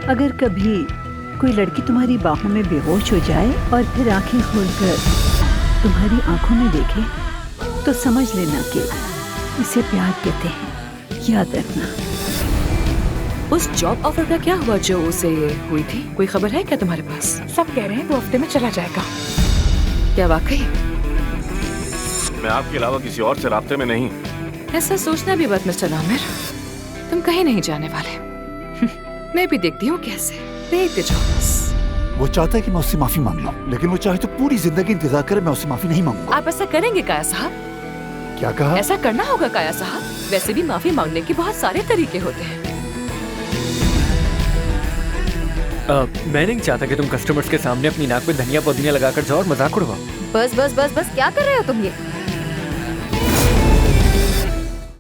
अगर कभी कोई लड़की तुम्हारी बाहों में बेहोश हो जाए और फिर आंखें खोलकर तुम्हारी आंखों में देखे तो समझ लेना कि इसे प्यार कहते हैं। याद रखना। उस जॉब ऑफर का क्या हुआ जो उसे हुई थी? कोई खबर है क्या तुम्हारे पास? सब कह रहे हैं 2 हफ्ते में चला जाएगा। क्या वाकई? मैं आपके अलावा किसी और से राब्ते में नहीं। ऐसा सोचना भी मत मिस्टर आमिर, तुम कहीं नहीं जाने वाले। मैं भी देखती हूँ कैसे। देखते जाओ बस। वो चाहता है कि मैं उससे माफी मांग लूं, लेकिन वो चाहे तो पूरी जिंदगी इंतजार करे, मैं उससे माफी नहीं मांगूंगा। आप ऐसा करेंगे काया साहब? क्या कहा? ऐसा करना होगा काया साहब। वैसे भी माफी मांगने के बहुत सारे तरीके होते हैं। मैं नहीं चाहता कि तुम कस्टमर्स के सामने अपनी नाक पे धनिया पुदीना लगाकर जाओ और मजाक उड़वाओ। बस बस बस बस, क्या कर रहे हो तुम ये?